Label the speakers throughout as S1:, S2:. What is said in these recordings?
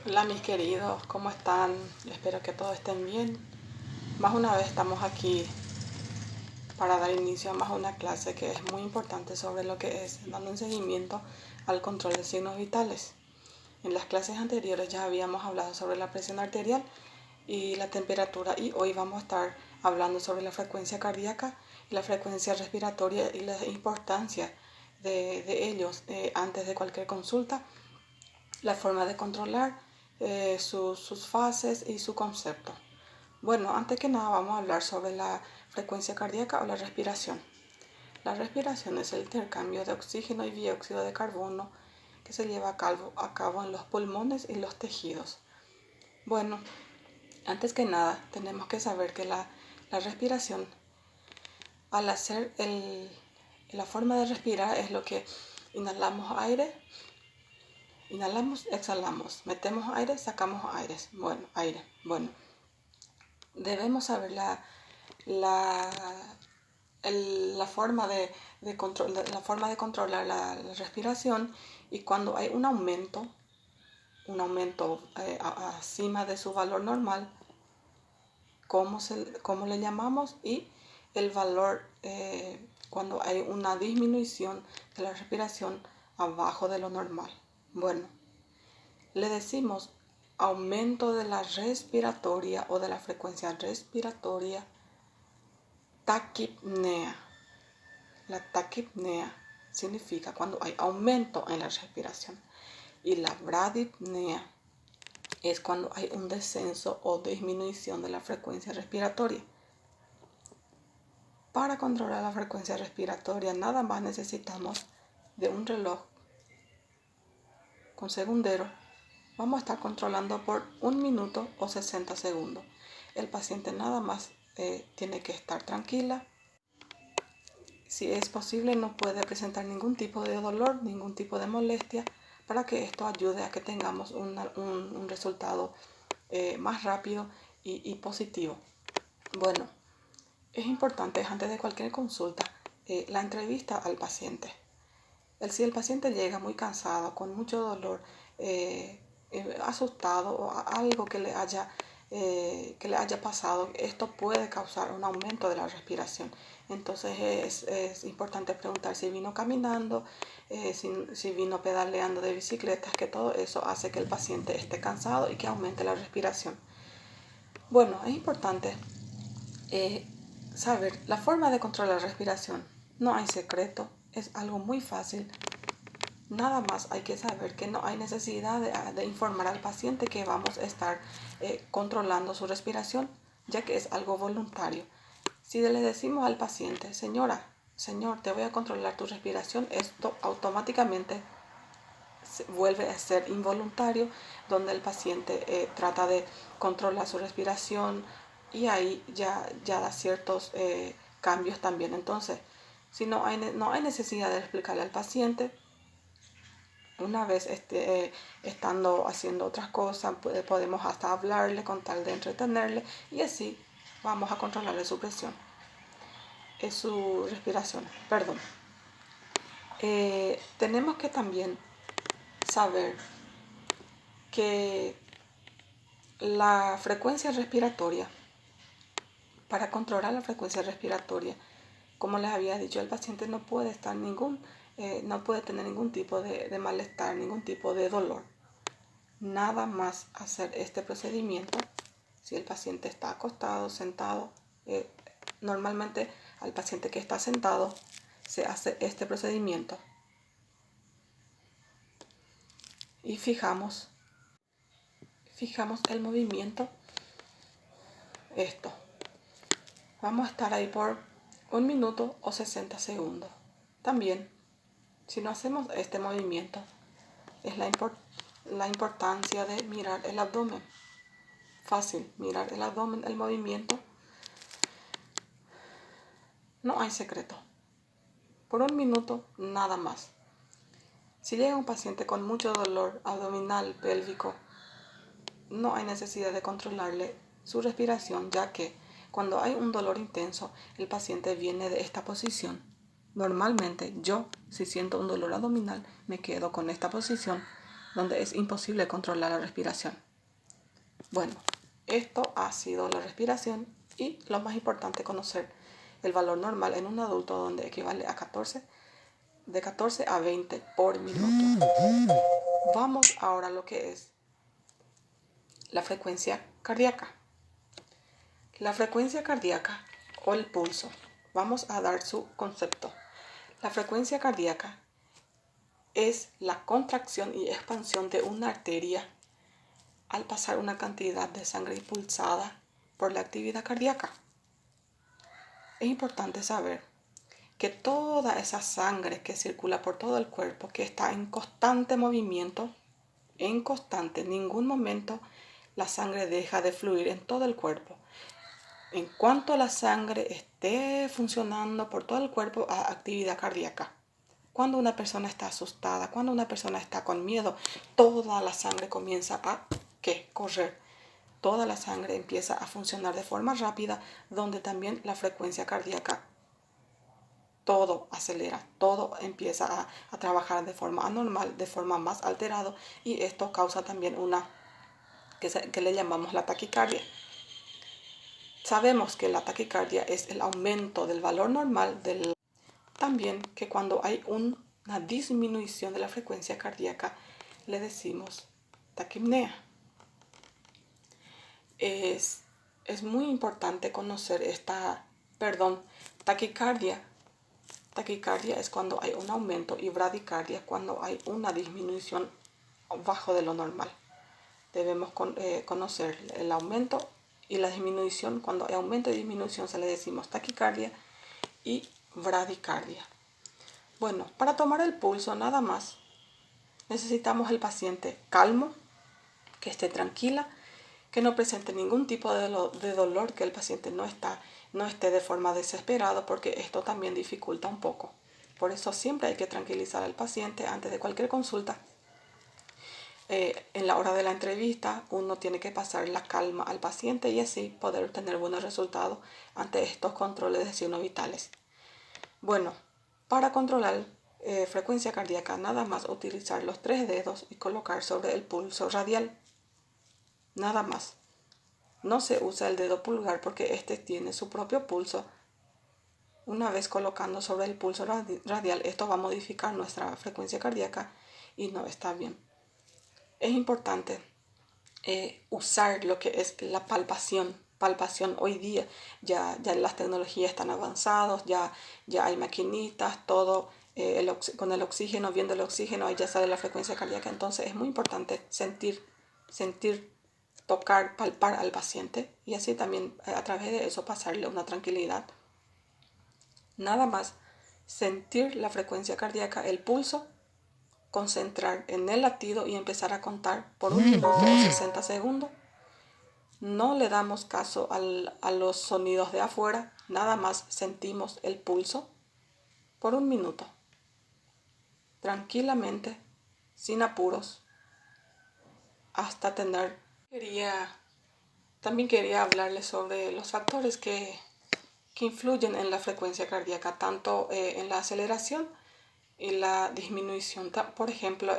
S1: Hola mis queridos, ¿cómo están? Espero que todos estén bien. Más una vez estamos aquí para dar inicio a más una clase que es muy importante sobre lo que es dando un seguimiento al control de signos vitales. En las clases anteriores ya habíamos hablado sobre la presión arterial y la temperatura y hoy vamos a estar hablando sobre la frecuencia cardíaca y la frecuencia respiratoria y la importancia de ellos antes de cualquier consulta, la forma de controlar sus fases y su concepto. Bueno, antes que nada vamos a hablar sobre la frecuencia cardíaca o la respiración. La respiración es el intercambio de oxígeno y dióxido de carbono que se lleva a cabo en los pulmones y los tejidos. Bueno, antes que nada tenemos que saber que la respiración, al hacer la forma de respirar es lo que inhalamos aire. Inhalamos, exhalamos, metemos aire, sacamos aire. Bueno, debemos saber la forma de controlar la respiración, y cuando hay un aumento acima de su valor normal, cómo le llamamos, y el valor cuando hay una disminución de la respiración abajo de lo normal. Bueno, le decimos aumento de la respiratoria o de la frecuencia respiratoria, taquipnea. La taquipnea significa cuando hay aumento en la respiración, y la bradipnea es cuando hay un descenso o disminución de la frecuencia respiratoria. Para controlar la frecuencia respiratoria nada más necesitamos de un reloj con segundero. Vamos a estar controlando por 1 minuto o 60 segundos. El paciente nada más tiene que estar tranquila. Si es posible, no puede presentar ningún tipo de dolor, ningún tipo de molestia, para que esto ayude a que tengamos un resultado más rápido y positivo. Bueno, es importante antes de cualquier consulta la entrevista al paciente. Si el paciente llega muy cansado, con mucho dolor, asustado o algo que le haya pasado, esto puede causar un aumento de la respiración. Entonces es importante preguntar si vino caminando, si vino pedaleando de bicicletas, que todo eso hace que el paciente esté cansado y que aumente la respiración. Bueno, es importante saber la forma de controlar la respiración. No hay secreto, es algo muy fácil. Nada más hay que saber que no hay necesidad de informar al paciente que vamos a estar controlando su respiración, ya que es algo voluntario. Si le decimos al paciente, señor, te voy a controlar tu respiración, esto automáticamente vuelve a ser involuntario, donde el paciente trata de controlar su respiración, y ahí ya da ciertos cambios también. Entonces, si no hay necesidad de explicarle al paciente, una vez estando haciendo otras cosas, podemos hasta hablarle con tal de entretenerle, y así vamos a controlarle su presión, su respiración. Perdón. Tenemos que también saber que la frecuencia respiratoria, para controlar la frecuencia respiratoria, como les había dicho, el paciente no puede no puede tener ningún tipo de malestar, ningún tipo de dolor. Nada más hacer este procedimiento, si el paciente está acostado, sentado, normalmente al paciente que está sentado se hace este procedimiento y fijamos el movimiento. Vamos a estar ahí por 1 minuto o 60 segundos. También, si no hacemos este movimiento, es la importancia de mirar el abdomen. Fácil, mirar el abdomen, el movimiento. No hay secreto. Por 1 minuto, nada más. Si llega un paciente con mucho dolor abdominal, pélvico, no hay necesidad de controlarle su respiración, ya que cuando hay un dolor intenso, el paciente viene de esta posición. Normalmente yo, si siento un dolor abdominal, me quedo con esta posición, donde es imposible controlar la respiración. Bueno, esto ha sido la respiración y lo más importante, conocer el valor normal en un adulto, donde equivale a de 14 a 20 por minuto. Vamos ahora a lo que es la frecuencia cardíaca. La frecuencia cardíaca o el pulso. Vamos a dar su concepto. La frecuencia cardíaca es la contracción y expansión de una arteria al pasar una cantidad de sangre impulsada por la actividad cardíaca. Es importante saber que toda esa sangre que circula por todo el cuerpo, que está en constante movimiento, en ningún momento la sangre deja de fluir en todo el cuerpo. En cuanto la sangre esté funcionando por todo el cuerpo, a actividad cardíaca. Cuando una persona está asustada, cuando una persona está con miedo, toda la sangre comienza a correr. Toda la sangre empieza a funcionar de forma rápida, donde también la frecuencia cardíaca, todo acelera, todo empieza a trabajar de forma anormal, de forma más alterada, y esto causa también que le llamamos la taquicardia. Sabemos que la taquicardia es el aumento del valor normal También que cuando hay una disminución de la frecuencia cardíaca, le decimos taquipnea. Es muy importante conocer taquicardia. Taquicardia es cuando hay un aumento, y bradicardia cuando hay una disminución bajo de lo normal. Debemos conocer el aumento y la disminución. Cuando hay aumento y disminución se le decimos taquicardia y bradicardia. Bueno, para tomar el pulso nada más necesitamos el paciente calmo, que esté tranquila, que no presente ningún tipo de dolor, que el paciente no esté de forma desesperada, porque esto también dificulta un poco. Por eso siempre hay que tranquilizar al paciente antes de cualquier consulta. En la hora de la entrevista uno tiene que pasar la calma al paciente y así poder obtener buenos resultados ante estos controles de signos vitales. Bueno, para controlar frecuencia cardíaca, nada más utilizar los 3 dedos y colocar sobre el pulso radial. Nada más. No se usa el dedo pulgar porque este tiene su propio pulso. Una vez colocando sobre el pulso radial, esto va a modificar nuestra frecuencia cardíaca y no está bien. Es importante usar lo que es la palpación. Hoy día ya las tecnologías están avanzadas, ya hay maquinitas, todo con el oxígeno, viendo el oxígeno, ahí ya sale la frecuencia cardíaca. Entonces es muy importante sentir, tocar, palpar al paciente, y así también a través de eso pasarle una tranquilidad. Nada más sentir la frecuencia cardíaca, el pulso, concentrar en el latido y empezar a contar por 1 minuto o 60 segundos. No le damos caso a los sonidos de afuera, nada más sentimos el pulso por 1 minuto, tranquilamente, sin apuros, hasta tener. También quería hablarles sobre los factores que influyen en la frecuencia cardíaca, tanto en la aceleración y la disminución. Por ejemplo,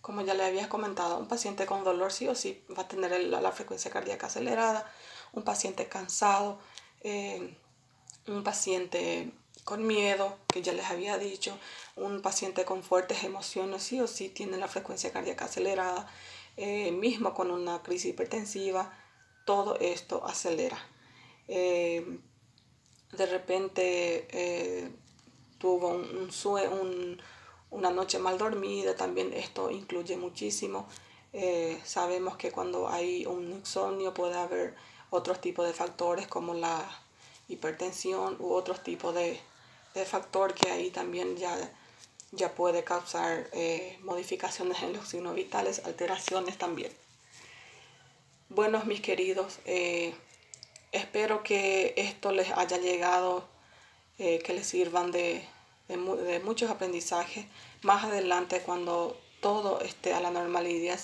S1: como ya le había comentado, un paciente con dolor sí o sí va a tener la frecuencia cardíaca acelerada. Un paciente cansado, un paciente con miedo, que ya les había dicho, un paciente con fuertes emociones sí o sí tiene la frecuencia cardíaca acelerada. Mismo con una crisis hipertensiva, todo esto acelera. De repente tuvo una noche mal dormida, también esto influye muchísimo. Sabemos que cuando hay un insomnio puede haber otros tipos de factores como la hipertensión u otros tipos de factor que ahí también ya puede causar modificaciones en los signos vitales, alteraciones también. Bueno, mis queridos, espero que esto les haya llegado, que les sirvan de muchos aprendizajes. Más adelante, cuando todo esté a la normalidad,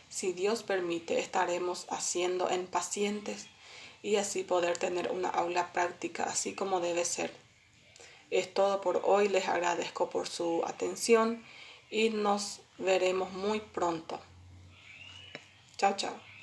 S1: si Dios permite, estaremos haciendo en pacientes y así poder tener una aula práctica así como debe ser. Es todo por hoy. Les agradezco por su atención y nos veremos muy pronto. Chao, chao.